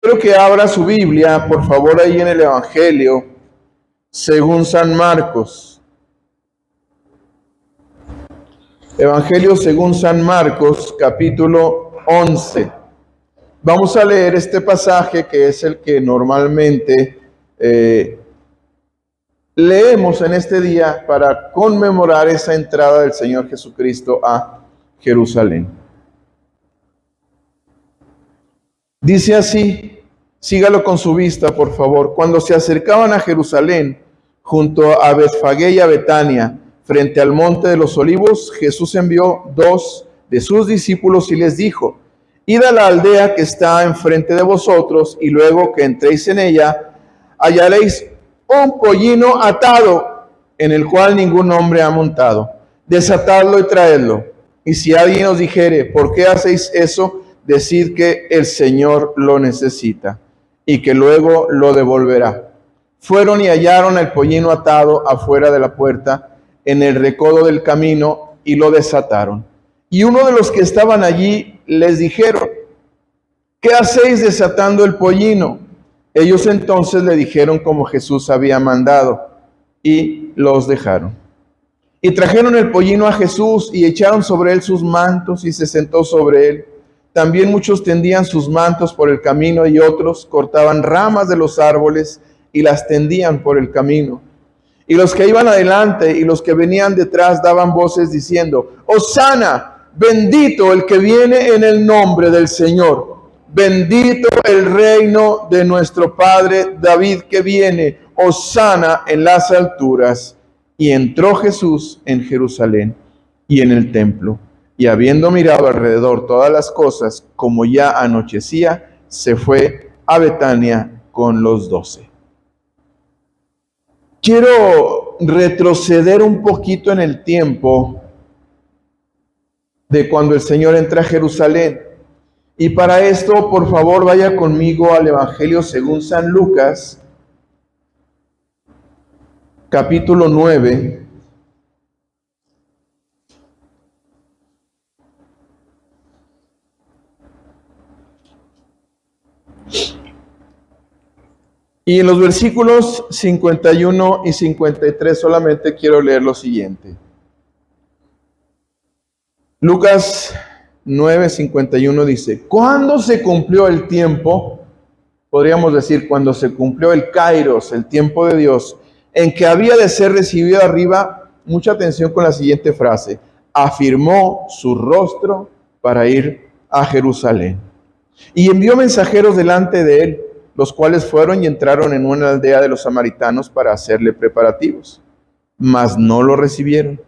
Quiero que abra su Biblia, por favor, ahí en el Evangelio, según San Marcos. Evangelio según San Marcos, capítulo 11. Vamos a leer este pasaje que es el que normalmente leemos en este día para conmemorar esa entrada del Señor Jesucristo a Jerusalén. Dice así, sígalo con su vista, por favor. Cuando se acercaban a Jerusalén, junto a Betfagé y a Betania, frente al monte de los olivos, Jesús envió 2 de sus discípulos y les dijo: id a la aldea que está enfrente de vosotros, y luego que entréis en ella, hallaréis un pollino atado, en el cual ningún hombre ha montado. Desatadlo y traedlo. Y si alguien os dijere: ¿por qué hacéis eso?, decid que el Señor lo necesita y que luego lo devolverá. Fueron y hallaron el pollino atado afuera de la puerta, en el recodo del camino, y lo desataron. Y uno de los que estaban allí les dijeron: ¿qué hacéis desatando el pollino? Ellos entonces le dijeron como Jesús había mandado, y los dejaron. Y trajeron el pollino a Jesús y echaron sobre él sus mantos, y se sentó sobre él. También muchos tendían sus mantos por el camino, y otros cortaban ramas de los árboles y las tendían por el camino. Y los que iban adelante y los que venían detrás daban voces diciendo: Hosana, bendito el que viene en el nombre del Señor. Bendito el reino de nuestro Padre David que viene. Hosana en las alturas. Y entró Jesús en Jerusalén y en el templo. Y habiendo mirado alrededor todas las cosas, como ya anochecía, se fue a Betania con los 12. Quiero retroceder un poquito en el tiempo de cuando el Señor entra a Jerusalén. Y para esto, por favor, vaya conmigo al Evangelio según San Lucas, capítulo 9. Y en los versículos 51 y 53 solamente quiero leer lo siguiente. Lucas 9:51 dice: cuando se cumplió el tiempo, podríamos decir cuando se cumplió el kairos, el tiempo de Dios, en que había de ser recibido arriba, mucha atención con la siguiente frase: afirmó su rostro para ir a Jerusalén. Y envió mensajeros delante de él, los cuales fueron y entraron en una aldea de los samaritanos para hacerle preparativos. Mas no lo recibieron,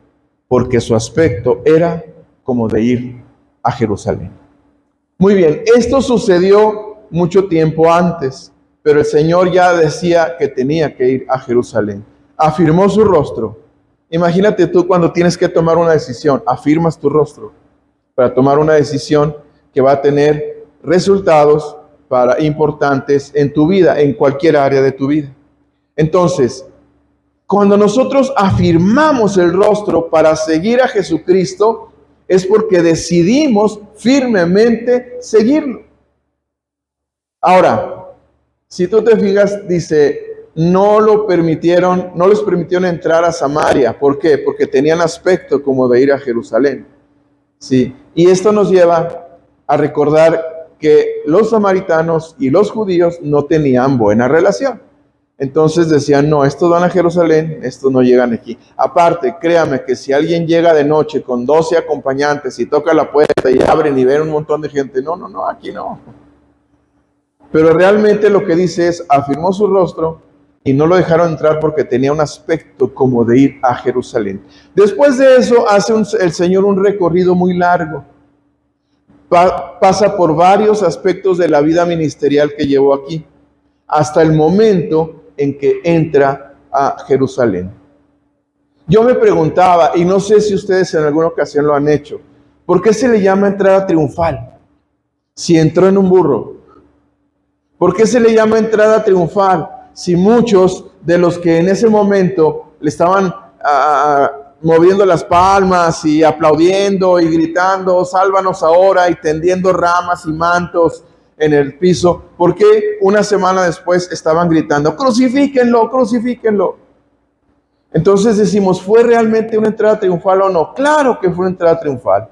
porque su aspecto era como de ir a Jerusalén. Muy bien, esto sucedió mucho tiempo antes, pero el Señor ya decía que tenía que ir a Jerusalén. Afirmó su rostro. Imagínate tú cuando tienes que tomar una decisión, afirmas tu rostro para tomar una decisión que va a tener resultados importantes en tu vida, en cualquier área de tu vida. Entonces, cuando nosotros afirmamos el rostro para seguir a Jesucristo, es porque decidimos firmemente seguirlo. Ahora, si tú te fijas, dice, no les permitieron entrar a Samaria. ¿Por qué? Porque tenían aspecto como de ir a Jerusalén. Sí, y esto nos lleva a recordar que los samaritanos y los judíos no tenían buena relación. Entonces decían: no, estos van a Jerusalén, estos no llegan aquí. Aparte, créame que si alguien llega de noche con 12 acompañantes y toca la puerta y abren y ven un montón de gente, no, aquí no. Pero realmente lo que dice es, afirmó su rostro y no lo dejaron entrar porque tenía un aspecto como de ir a Jerusalén. Después de eso hace el Señor un recorrido muy largo. Pasa por varios aspectos de la vida ministerial que llevó aquí, hasta el momento en que entra a Jerusalén. Yo me preguntaba, y no sé si ustedes en alguna ocasión lo han hecho, ¿por qué se le llama entrada triunfal si entró en un burro? ¿Por qué se le llama entrada triunfal si muchos de los que en ese momento le estaban moviendo las palmas y aplaudiendo y gritando, sálvanos ahora, y tendiendo ramas y mantos en el piso, porque una semana después estaban gritando, crucifíquenlo, crucifíquenlo. Entonces decimos, ¿fue realmente una entrada triunfal o no? Claro que fue una entrada triunfal,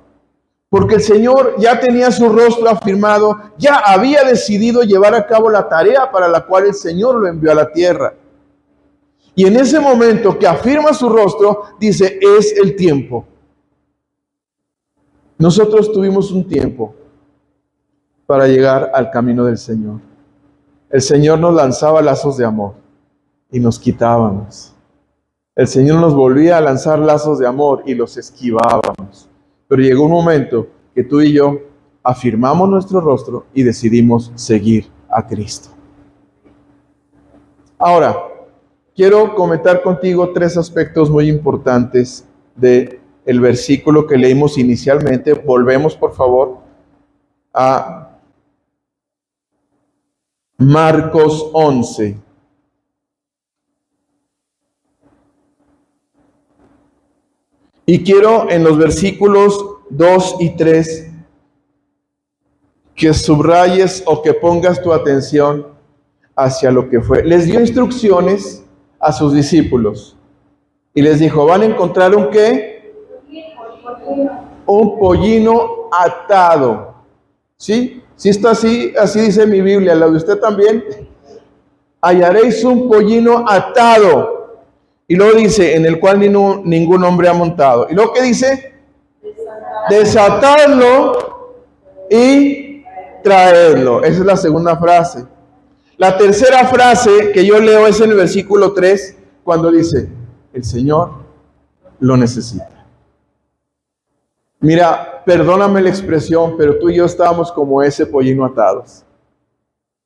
porque el Señor ya tenía su rostro afirmado, ya había decidido llevar a cabo la tarea para la cual el Señor lo envió a la tierra. Y en ese momento que afirma su rostro, dice, es el tiempo. Nosotros tuvimos un tiempo para llegar al camino del Señor. El Señor nos lanzaba lazos de amor y nos quitábamos. El Señor nos volvía a lanzar lazos de amor y los esquivábamos. Pero llegó un momento que tú y yo afirmamos nuestro rostro y decidimos seguir a Cristo. Ahora, quiero comentar contigo 3 aspectos muy importantes del versículo que leímos inicialmente. Volvemos, por favor, a Marcos 11. Y quiero en los versículos 2 y 3 que subrayes o que pongas tu atención hacia lo que fue. Les dio instrucciones a sus discípulos y les dijo, van a encontrar un ¿qué? Un pollino atado. ¿Sí? ¿Sí está así? Así dice mi Biblia. ¿La de usted también? Hallaréis un pollino atado. Y luego dice, en el cual ningún hombre ha montado. Y luego ¿qué dice? Desatadlo y traedlo. Esa es la segunda frase. La tercera frase que yo leo es en el versículo 3, cuando dice, el Señor lo necesita. Mira, perdóname la expresión, pero tú y yo estábamos como ese pollino atados.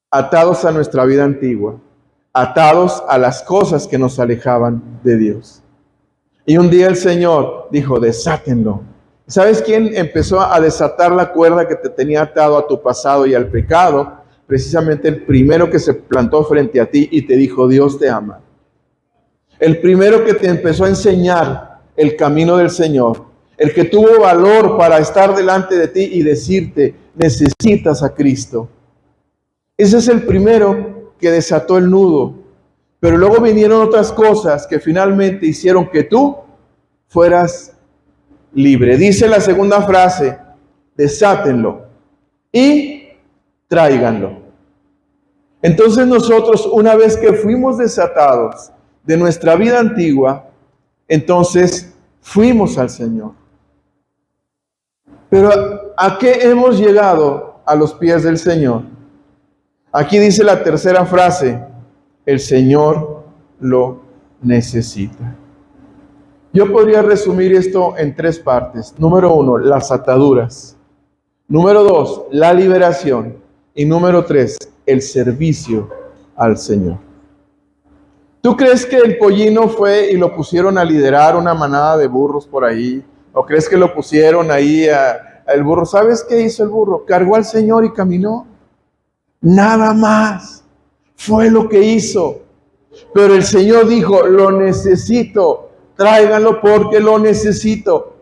Atados a nuestra vida antigua. Atados a las cosas que nos alejaban de Dios. Y un día el Señor dijo, desátenlo. ¿Sabes quién empezó a desatar la cuerda que te tenía atado a tu pasado y al pecado? Precisamente el primero que se plantó frente a ti y te dijo, Dios te ama. El primero que te empezó a enseñar el camino del Señor. El que tuvo valor para estar delante de ti y decirte, necesitas a Cristo. Ese es el primero que desató el nudo. Pero luego vinieron otras cosas que finalmente hicieron que tú fueras libre. Dice la segunda frase, desátenlo y tráiganlo. Entonces nosotros, una vez que fuimos desatados de nuestra vida antigua, entonces fuimos al Señor. Pero ¿a qué hemos llegado a los pies del Señor? Aquí dice la tercera frase, el Señor lo necesita. Yo podría resumir esto en 3 partes. Número 1, las ataduras. Número 2, la liberación. Y número 3, el servicio al Señor. ¿Tú crees que el pollino fue y lo pusieron a liderar una manada de burros por ahí? ¿O crees que lo pusieron ahí al burro? ¿Sabes qué hizo el burro? Cargó al Señor y caminó. Nada más. Fue lo que hizo. Pero el Señor dijo, lo necesito. Tráiganlo porque lo necesito.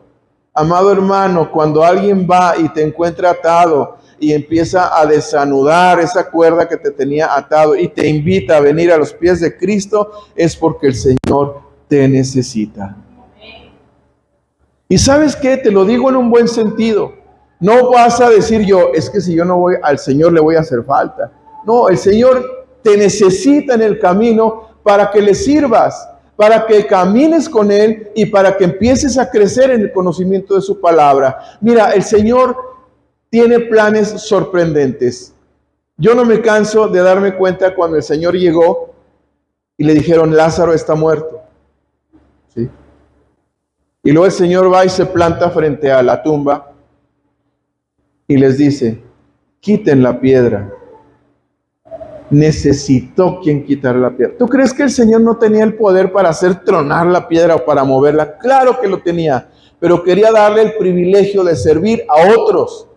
Amado hermano, cuando alguien va y te encuentra atado y empieza a desanudar esa cuerda que te tenía atado y te invita a venir a los pies de Cristo, es porque el Señor te necesita. Y ¿sabes qué? Te lo digo en un buen sentido. No vas a decir yo, es que si yo no voy al Señor le voy a hacer falta. No, el Señor te necesita en el camino para que le sirvas, para que camines con Él y para que empieces a crecer en el conocimiento de su palabra. Mira, el Señor tiene planes sorprendentes. Yo no me canso de darme cuenta cuando el Señor llegó y le dijeron, Lázaro está muerto. ¿Sí? Y luego el Señor va y se planta frente a la tumba y les dice, quiten la piedra. Necesitó quien quitar la piedra. ¿Tú crees que el Señor no tenía el poder para hacer tronar la piedra o para moverla? Claro que lo tenía, pero quería darle el privilegio de servir a otros.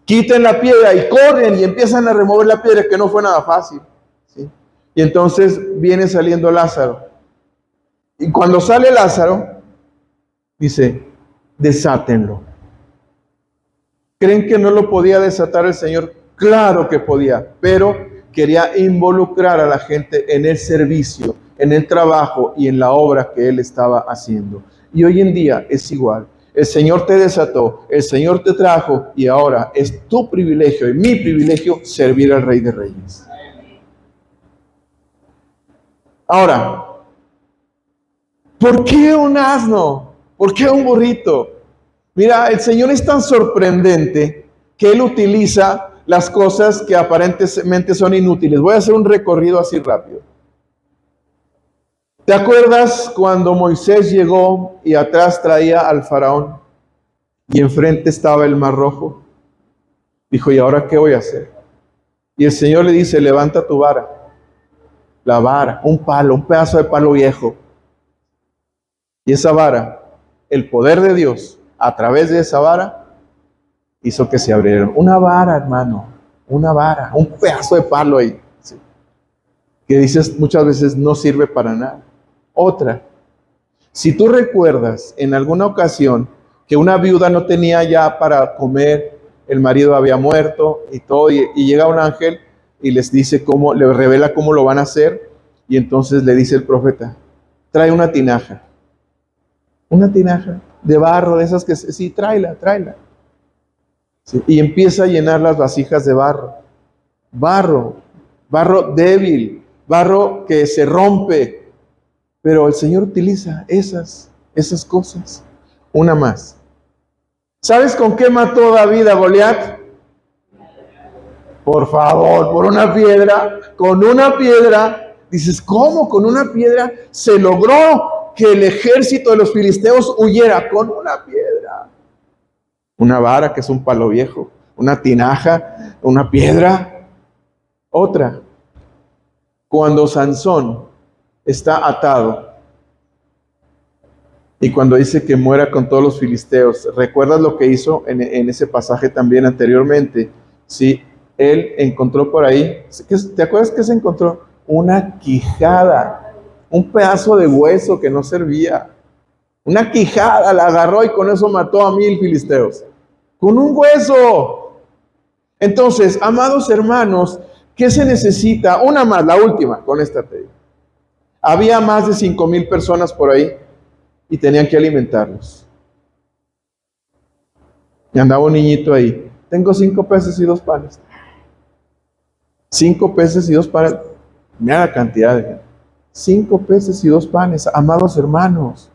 Quiten la piedra y corren y empiezan a remover la piedra, que no fue nada fácil. ¿Sí? Y entonces viene saliendo Lázaro. Y cuando sale Lázaro, dice, desátenlo. ¿Creen que no lo podía desatar el Señor Claro que podía, pero quería involucrar a la gente en el servicio, en el trabajo y en la obra que él estaba haciendo. Y hoy en día es igual. El Señor te desató, el Señor te trajo y ahora es tu privilegio y mi privilegio servir al Rey de Reyes. Ahora, ¿por qué un asno? ¿Por qué un burrito? Mira, el Señor es tan sorprendente que Él utiliza las cosas que aparentemente son inútiles. Voy a hacer un recorrido así rápido. ¿Te acuerdas cuando Moisés llegó y atrás traía al faraón y enfrente estaba el Mar Rojo? Dijo, ¿y ahora qué voy a hacer? Y el Señor le dice, levanta tu vara. La vara, un palo, un pedazo de palo viejo. Y esa vara, el poder de Dios, a través de esa vara, hizo que se abrieran. Una vara, hermano, una vara, un pedazo de palo ahí. ¿Sí? Que dices muchas veces no sirve para nada. Otra, si tú recuerdas en alguna ocasión que una viuda no tenía ya para comer, el marido había muerto y todo, y llega un ángel y les dice cómo, le revela cómo lo van a hacer, y entonces le dice el profeta, trae una tinaja de barro, de esas que, sí, tráela. Sí, y empieza a llenar las vasijas de barro débil, barro que se rompe, pero el Señor utiliza esas cosas. Una más. ¿Sabes con qué mató David a Goliat? Por favor, por una piedra. Con una piedra. Dices, ¿cómo? Con una piedra se logró que el ejército de los filisteos huyera. Con una piedra. Una vara, que es un palo viejo. Una tinaja, una piedra. Otra. Cuando Sansón está atado y cuando dice que muera con todos los filisteos, ¿recuerdas lo que hizo en ese pasaje también anteriormente? Sí, él encontró por ahí, ¿te acuerdas que se encontró? Una quijada, un pedazo de hueso que no servía. Una quijada, la agarró y con eso mató a 1000 filisteos. Con un hueso. Entonces, amados hermanos, ¿qué se necesita? Una más, la última, con esta te digo. Había más de 5,000 personas por ahí y tenían que alimentarlos. Y andaba un niñito ahí. Tengo 5 peces y 2 panes. 5 peces y 2 panes. Mira la cantidad de gente. 5 peces y 2 panes. Amados hermanos,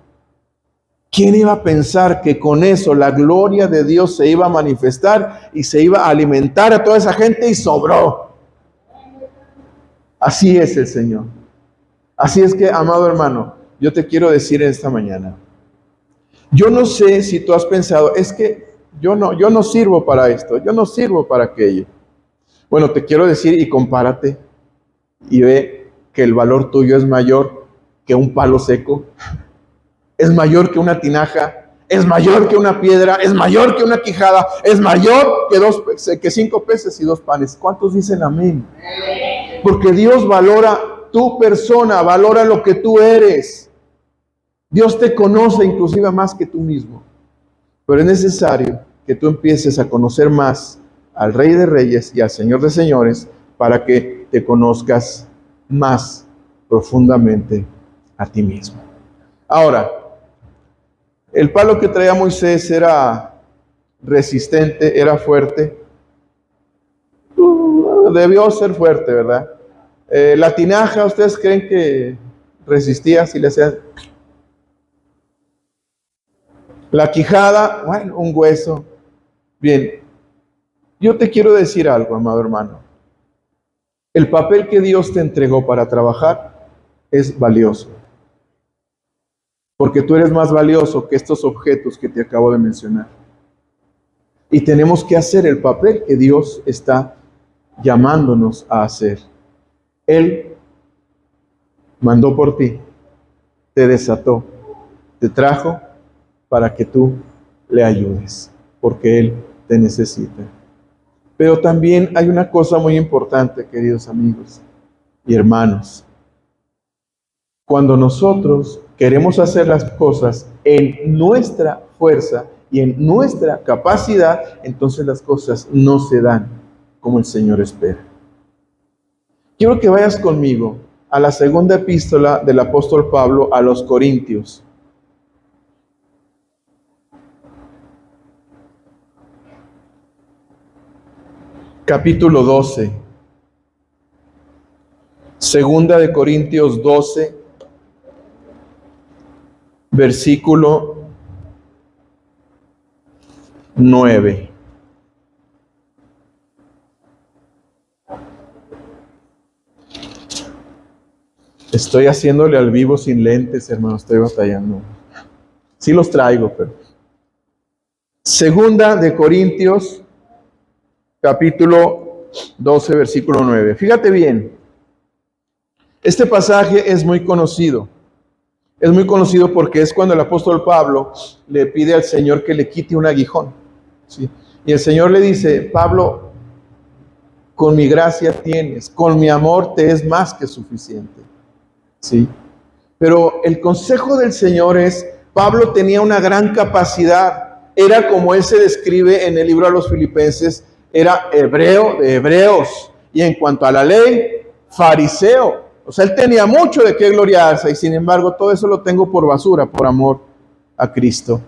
¿quién iba a pensar que con eso la gloria de Dios se iba a manifestar y se iba a alimentar a toda esa gente y sobró? Así es el Señor. Así es que, amado hermano, yo te quiero decir esta mañana, yo no sé si tú has pensado, es que yo no sirvo para esto, yo no sirvo para aquello. Bueno, te quiero decir y compárate y ve que el valor tuyo es mayor que un palo seco, es mayor que una tinaja, es mayor que una piedra, es mayor que una quijada, es mayor que 5 peces y 2 panes. ¿Cuántos dicen amén? Porque Dios valora tu persona, valora lo que tú eres. Dios te conoce inclusive más que tú mismo. Pero es necesario que tú empieces a conocer más al Rey de Reyes y al Señor de Señores para que te conozcas más profundamente a ti mismo. Ahora, el palo que traía Moisés era resistente, era fuerte. Debió ser fuerte, ¿verdad? La tinaja, ¿ustedes creen que resistía si le hacían? La quijada, bueno, un hueso. Bien, yo te quiero decir algo, amado hermano. El papel que Dios te entregó para trabajar es valioso. Porque tú eres más valioso que estos objetos que te acabo de mencionar. Y tenemos que hacer el papel que Dios está llamándonos a hacer. Él mandó por ti, te desató, te trajo para que tú le ayudes, porque Él te necesita. Pero también hay una cosa muy importante, queridos amigos y hermanos. Cuando nosotros queremos hacer las cosas en nuestra fuerza y en nuestra capacidad, entonces las cosas no se dan como el Señor espera. Quiero que vayas conmigo a la segunda epístola del apóstol Pablo a los Corintios. Capítulo 12. Segunda de Corintios 12, versículo 9. Estoy haciéndole al vivo sin lentes, hermano, estoy batallando. Sí los traigo, pero... Segunda de Corintios, capítulo 12, versículo 9. Fíjate bien, este pasaje es muy conocido. Es muy conocido porque es cuando el apóstol Pablo le pide al Señor que le quite un aguijón, ¿sí? Y el Señor le dice: Pablo, con mi gracia tienes, con mi amor te es más que suficiente, ¿sí? Pero el consejo del Señor es, Pablo tenía una gran capacidad, era como él se describe en el libro a los Filipenses, era hebreo de hebreos, y en cuanto a la ley, fariseo. O sea, él tenía mucho de qué gloriarse, y sin embargo todo eso lo tengo por basura, por amor a Cristo.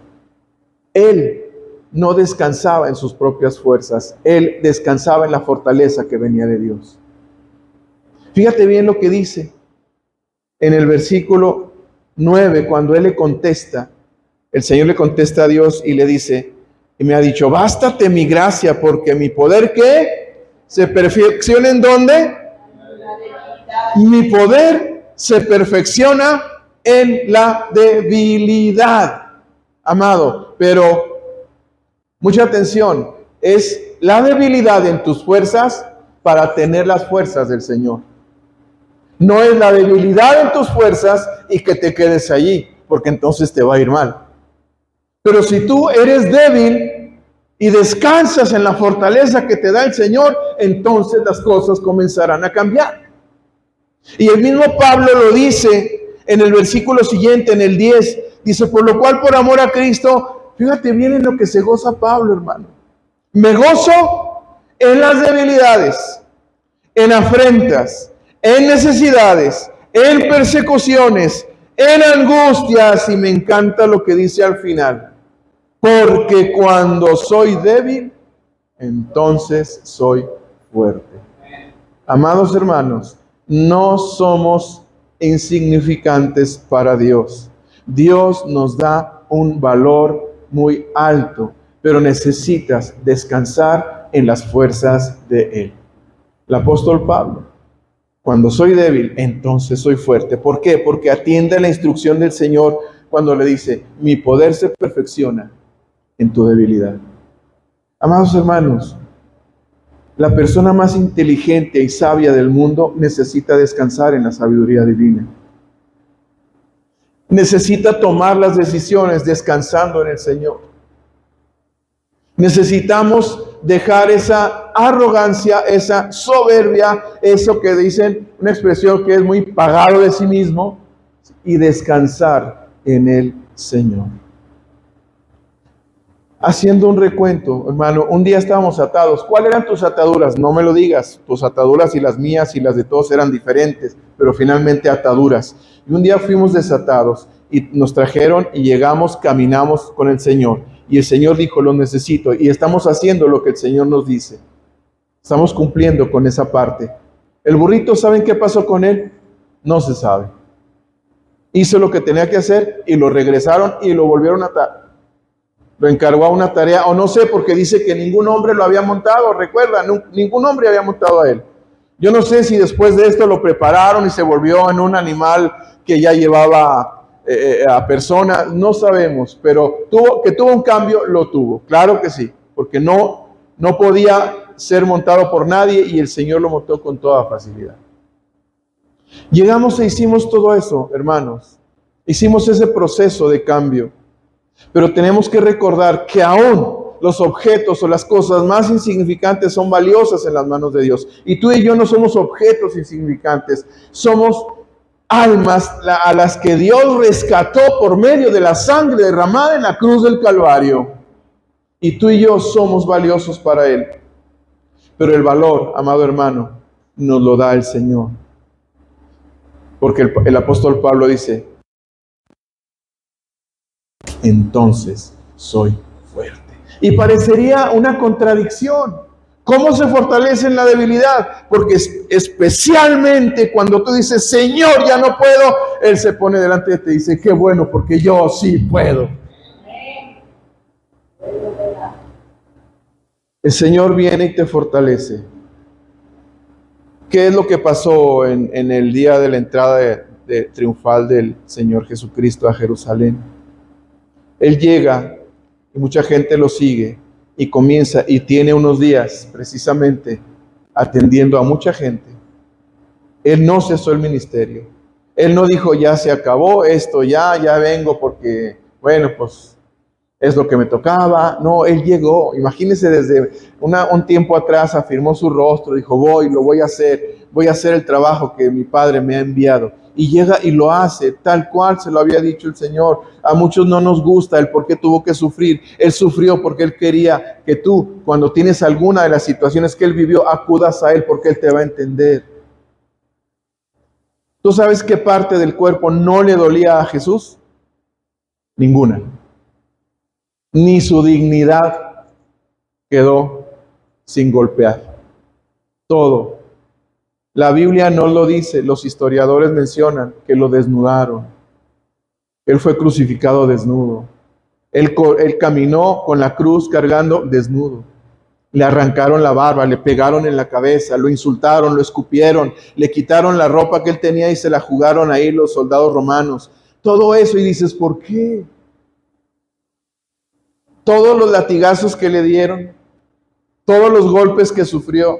Él no descansaba en sus propias fuerzas, él descansaba en la fortaleza que venía de Dios. Fíjate bien lo que dice en el versículo 9, cuando él le contesta, el Señor le contesta a Dios y le dice, y me ha dicho, bástate mi gracia, porque mi poder, ¿qué? Se perfecciona ¿en dónde? Mi poder se perfecciona en la debilidad, amado. Pero mucha atención, es la debilidad en tus fuerzas para tener las fuerzas del Señor. No es la debilidad en tus fuerzas y que te quedes allí, porque entonces te va a ir mal. Pero si tú eres débil y descansas en la fortaleza que te da el Señor, entonces las cosas comenzarán a cambiar. Y el mismo Pablo lo dice en el versículo siguiente, en el 10, dice, por lo cual por amor a Cristo, fíjate bien en lo que se goza Pablo, hermano. Me gozo en las debilidades, en afrentas, en necesidades, en persecuciones, en angustias, y me encanta lo que dice al final, porque cuando soy débil, entonces soy fuerte. Amados hermanos, no somos insignificantes para Dios. Dios nos da un valor muy alto, pero necesitas descansar en las fuerzas de Él. El apóstol Pablo, cuando soy débil, entonces soy fuerte. ¿Por qué? Porque atiende a la instrucción del Señor cuando le dice, mi poder se perfecciona en tu debilidad. Amados hermanos, la persona más inteligente y sabia del mundo necesita descansar en la sabiduría divina. Necesita tomar las decisiones descansando en el Señor. Necesitamos dejar esa arrogancia, esa soberbia, eso que dicen, una expresión que es muy pagado de sí mismo, y descansar en el Señor. Haciendo un recuento, hermano, un día estábamos atados. ¿Cuáles eran tus ataduras? No me lo digas. Tus ataduras y las mías y las de todos eran diferentes, pero finalmente ataduras. Y un día fuimos desatados y nos trajeron y llegamos, caminamos con el Señor. Y el Señor dijo, lo necesito. Y estamos haciendo lo que el Señor nos dice. Estamos cumpliendo con esa parte. El burrito, ¿saben qué pasó con él? No se sabe. Hizo lo que tenía que hacer y lo regresaron y lo volvieron a atar. Lo encargó a una tarea, o no sé, porque dice que ningún hombre lo había montado, recuerda, ningún hombre había montado a él. Yo no sé si después de esto lo prepararon y se volvió en un animal que ya llevaba a personas, no sabemos, pero tuvo un cambio, lo tuvo, claro que sí, porque no podía ser montado por nadie y el Señor lo montó con toda facilidad. Llegamos e hicimos todo eso, hermanos, hicimos ese proceso de cambio. Pero tenemos que recordar que aún los objetos o las cosas más insignificantes son valiosas en las manos de Dios. Y tú y yo no somos objetos insignificantes, somos almas a las que Dios rescató por medio de la sangre derramada en la cruz del Calvario. Y tú y yo somos valiosos para Él. Pero el valor, amado hermano, nos lo da el Señor. Porque el apóstol Pablo dice, entonces soy fuerte. Y parecería una contradicción. ¿Cómo se fortalece en la debilidad? Porque especialmente cuando tú dices, Señor, ya no puedo, Él se pone delante de ti y dice, qué bueno, porque yo sí puedo. El Señor viene y te fortalece. ¿Qué es lo que pasó en el día de la entrada triunfal del Señor Jesucristo a Jerusalén? Él llega y mucha gente lo sigue y comienza y tiene unos días precisamente atendiendo a mucha gente. Él no cesó el ministerio. Él no dijo, ya se acabó esto, ya vengo porque, bueno, pues es lo que me tocaba. No, Él llegó. Imagínense, desde un tiempo atrás afirmó su rostro, dijo, lo voy a hacer el trabajo que mi Padre me ha enviado. Y llega y lo hace tal cual se lo había dicho el Señor. A muchos no nos gusta el por qué tuvo que sufrir. Él sufrió porque Él quería que tú, cuando tienes alguna de las situaciones que Él vivió, acudas a Él porque Él te va a entender. ¿Tú sabes qué parte del cuerpo no le dolía a Jesús? Ninguna. Ni su dignidad quedó sin golpear. Todo. La Biblia no lo dice, los historiadores mencionan que lo desnudaron. Él fue crucificado desnudo. Él caminó con la cruz cargando desnudo. Le arrancaron la barba, le pegaron en la cabeza, lo insultaron, lo escupieron, le quitaron la ropa que él tenía y se la jugaron ahí los soldados romanos. Todo eso, y dices, ¿por qué? Todos los latigazos que le dieron, todos los golpes que sufrió,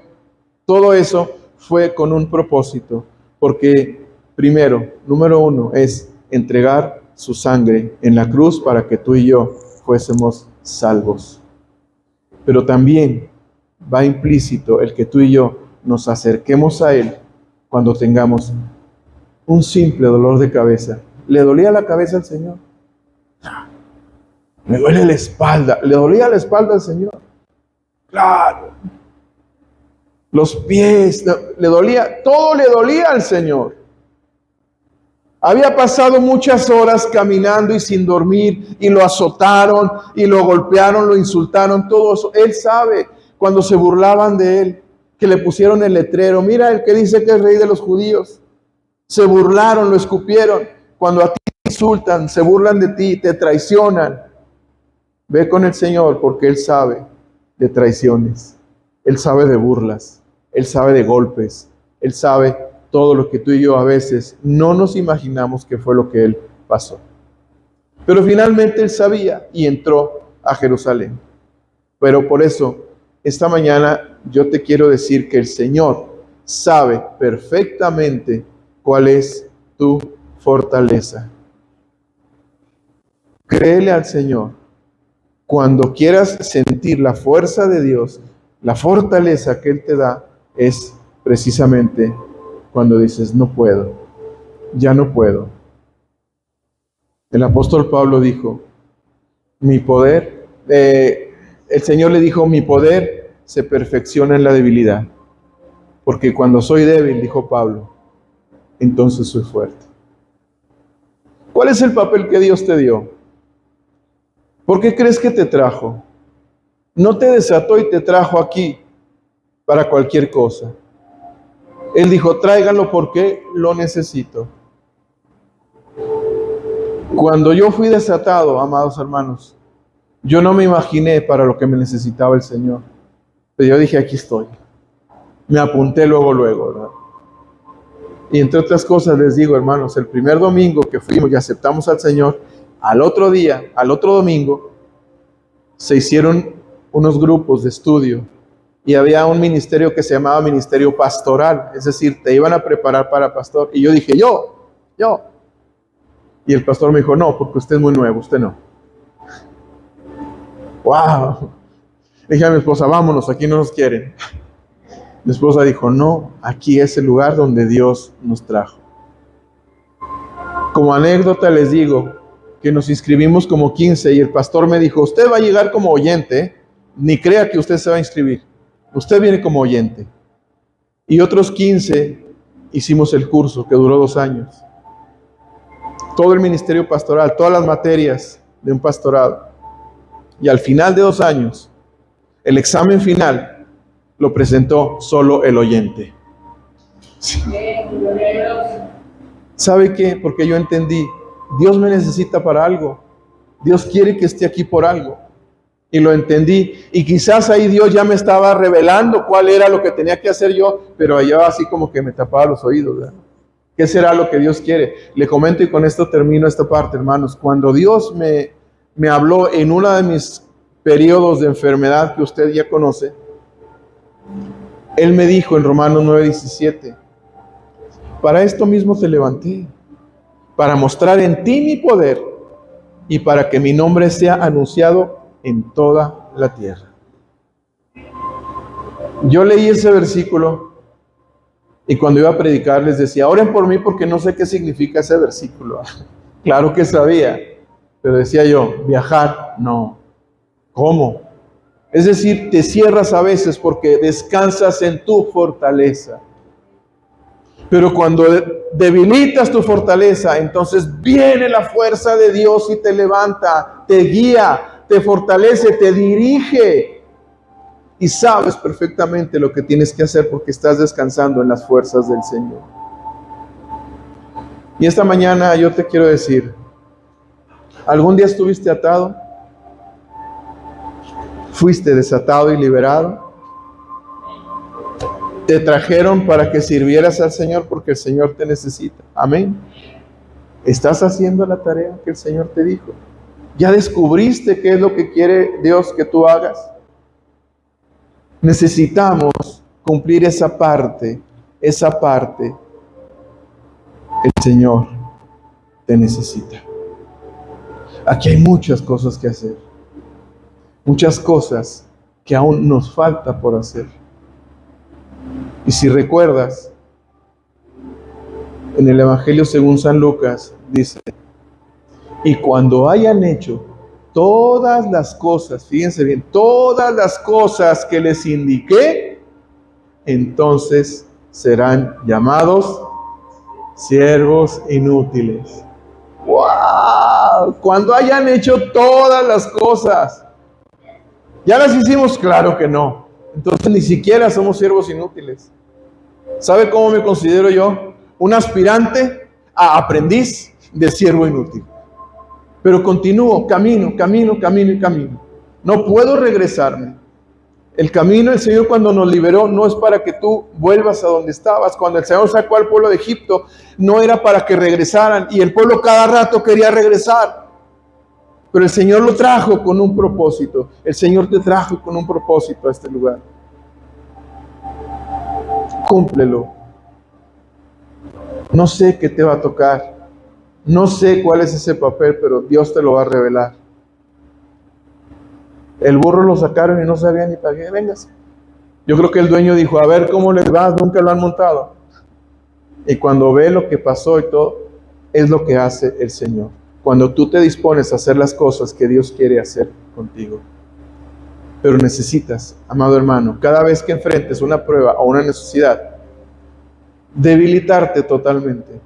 todo eso fue con un propósito. Porque primero, número uno, es entregar su sangre en la cruz para que tú y yo fuésemos salvos. Pero también va implícito el que tú y yo nos acerquemos a Él cuando tengamos un simple dolor de cabeza. ¿Le dolía la cabeza al Señor? Me duele la espalda. ¿Le dolía la espalda al Señor? Claro. Los pies, le dolía, todo le dolía al Señor. Había pasado muchas horas caminando y sin dormir, y lo azotaron, y lo golpearon, lo insultaron, todo eso. Él sabe cuando se burlaban de él, que le pusieron el letrero, mira el que dice que es rey de los judíos. Se burlaron, lo escupieron. Cuando a ti te insultan, se burlan de ti, te traicionan. Ve con el Señor porque Él sabe de traiciones. Él sabe de burlas. Él sabe de golpes. Él sabe todo lo que tú y yo a veces no nos imaginamos que fue lo que Él pasó. Pero finalmente Él sabía y entró a Jerusalén. Pero por eso, esta mañana yo te quiero decir que el Señor sabe perfectamente cuál es tu fortaleza. Créele al Señor. Cuando quieras sentir la fuerza de Dios, la fortaleza que Él te da, es precisamente cuando dices, no puedo, ya no puedo. El apóstol Pablo dijo, mi poder, el Señor le dijo, mi poder se perfecciona en la debilidad. Porque cuando soy débil, dijo Pablo, entonces soy fuerte. ¿Cuál es el papel que Dios te dio? ¿Por qué crees que te trajo? No te desató y te trajo aquí para cualquier cosa. Él dijo, tráiganlo porque lo necesito. Cuando yo fui desatado, amados hermanos, yo no me imaginé para lo que me necesitaba el Señor. Pero yo dije, aquí estoy. Me apunté luego, ¿verdad? Y entre otras cosas les digo, hermanos, el primer domingo que fuimos y aceptamos al Señor, al otro día, al otro domingo, se hicieron unos grupos de estudio y había un ministerio que se llamaba ministerio pastoral, es decir, te iban a preparar para pastor. Y yo dije, yo. Y el pastor me dijo, no, porque usted es muy nuevo, usted no. ¡Wow! Le dije a mi esposa, vámonos, aquí no nos quieren. Mi esposa dijo, no, aquí es el lugar donde Dios nos trajo. Como anécdota les digo que nos inscribimos como 15 y el pastor me dijo, usted va a llegar como oyente, ni crea que usted se va a inscribir. Usted viene como oyente. Y otros 15 hicimos el curso que duró 2 años. Todo el ministerio pastoral, todas las materias de un pastorado. Y al final de 2 años, el examen final lo presentó solo el oyente. Sí. ¿Sabe qué? Porque yo entendí, Dios me necesita para algo. Dios quiere que esté aquí por algo. Y lo entendí. Y quizás ahí Dios ya me estaba revelando cuál era lo que tenía que hacer yo, pero allá así como que me tapaba los oídos, ¿verdad? ¿Qué será lo que Dios quiere? Le comento y con esto termino esta parte, hermanos. Cuando Dios me habló en uno de mis periodos de enfermedad que usted ya conoce, Él me dijo en Romanos 9:17, para esto mismo te levanté, para mostrar en ti mi poder y para que mi nombre sea anunciado en toda la tierra. Yo leí ese versículo y cuando iba a predicar les decía, oren por mí porque no sé qué significa ese versículo. Claro que sabía, pero decía yo, viajar, no. ¿Cómo? Es decir, te cierras a veces porque descansas en tu fortaleza. Pero cuando debilitas tu fortaleza, entonces viene la fuerza de Dios y te levanta, te guía, te fortalece, te dirige. Y sabes perfectamente lo que tienes que hacer porque estás descansando en las fuerzas del Señor. Y esta mañana yo te quiero decir, ¿algún día estuviste atado? ¿Fuiste desatado y liberado? Te trajeron para que sirvieras al Señor porque el Señor te necesita. Amén. ¿Estás haciendo la tarea que el Señor te dijo? ¿Ya descubriste qué es lo que quiere Dios que tú hagas? Necesitamos cumplir esa parte. Esa parte, el Señor te necesita. Aquí hay muchas cosas que hacer. Muchas cosas que aún nos falta por hacer. Y si recuerdas, en el Evangelio según San Lucas, dice, y cuando hayan hecho todas las cosas, fíjense bien, todas las cosas que les indiqué, entonces serán llamados siervos inútiles. ¡Wow! Cuando hayan hecho todas las cosas. ¿Ya las hicimos? Claro que no. Entonces ni siquiera somos siervos inútiles. ¿Sabe cómo me considero yo? Un aspirante a aprendiz de siervo inútil. Pero continúo, camino. No puedo regresarme. El camino del Señor cuando nos liberó no es para que tú vuelvas a donde estabas. Cuando el Señor sacó al pueblo de Egipto, no era para que regresaran. Y el pueblo cada rato quería regresar. Pero el Señor lo trajo con un propósito. El Señor te trajo con un propósito a este lugar. Cúmplelo. No sé qué te va a tocar. No sé cuál es ese papel, pero Dios te lo va a revelar. El burro lo sacaron y no sabía ni para qué. Véngase. Yo creo que el dueño dijo, a ver cómo les va, nunca lo han montado. Y cuando ve lo que pasó y todo, es lo que hace el Señor. Cuando tú te dispones a hacer las cosas que Dios quiere hacer contigo. Pero necesitas, amado hermano, cada vez que enfrentes una prueba o una necesidad, debilitarte totalmente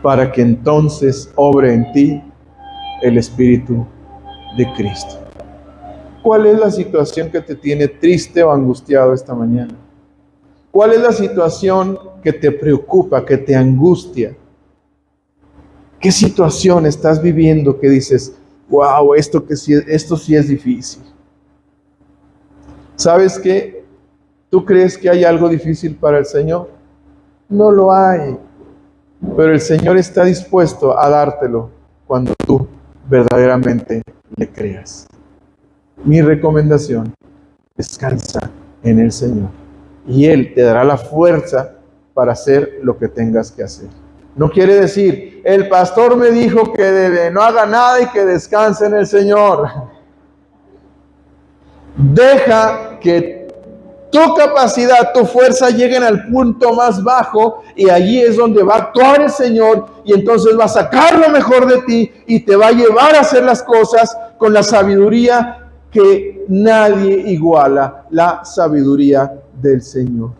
para que entonces obre en ti el Espíritu de Cristo. ¿Cuál es la situación que te tiene triste o angustiado esta mañana? ¿Cuál es la situación que te preocupa, que te angustia? ¿Qué situación estás viviendo que dices, wow, esto sí es difícil? ¿Sabes qué? ¿Tú crees que hay algo difícil para el Señor? No lo hay. Pero el Señor está dispuesto a dártelo cuando tú verdaderamente le creas. Mi recomendación, descansa en el Señor. Y Él te dará la fuerza para hacer lo que tengas que hacer. No quiere decir, el pastor me dijo que no haga nada y que descanse en el Señor. Deja que tu capacidad, tu fuerza lleguen al punto más bajo y allí es donde va a actuar el Señor y entonces va a sacar lo mejor de ti y te va a llevar a hacer las cosas con la sabiduría que nadie iguala la sabiduría del Señor.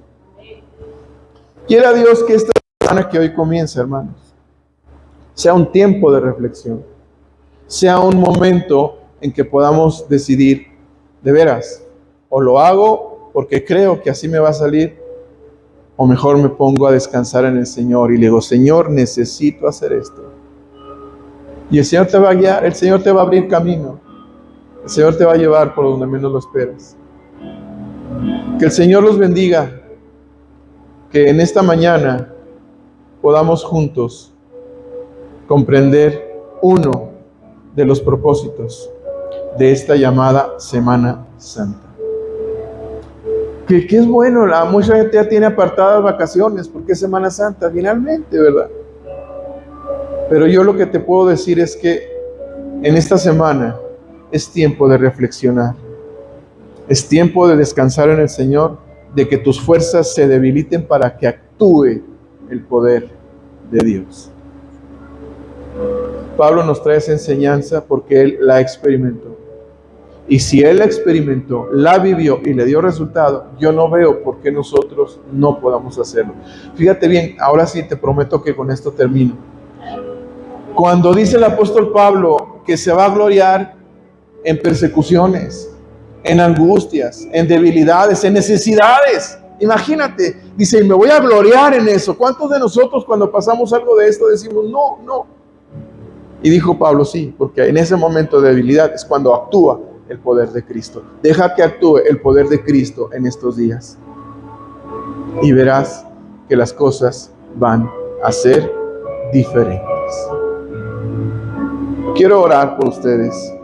Quiera Dios que esta semana que hoy comienza, hermanos, sea un tiempo de reflexión, sea un momento en que podamos decidir, de veras, o lo hago porque creo que así me va a salir, o mejor me pongo a descansar en el Señor y le digo, Señor, necesito hacer esto. Y el Señor te va a guiar, el Señor te va a abrir camino, el Señor te va a llevar por donde menos lo esperas. Que el Señor los bendiga, que en esta mañana podamos juntos comprender uno de los propósitos de esta llamada Semana Santa. Que es bueno, mucha gente ya tiene apartadas vacaciones porque es Semana Santa, finalmente, ¿verdad? Pero yo lo que te puedo decir es que en esta semana es tiempo de reflexionar, es tiempo de descansar en el Señor, de que tus fuerzas se debiliten para que actúe el poder de Dios. Pablo nos trae esa enseñanza porque él la experimentó. Y si él la experimentó, la vivió y le dio resultado, yo no veo por qué nosotros no podamos hacerlo. Fíjate bien, ahora sí te prometo que con esto termino. Cuando dice el apóstol Pablo que se va a gloriar en persecuciones, en angustias, en debilidades, en necesidades, imagínate, dice, y me voy a gloriar en eso. ¿Cuántos de nosotros cuando pasamos algo de esto decimos, no? Y dijo Pablo, sí, porque en ese momento de debilidad es cuando actúa el poder de Cristo. Deja que actúe el poder de Cristo en estos días. Y verás que las cosas van a ser diferentes. Quiero orar por ustedes.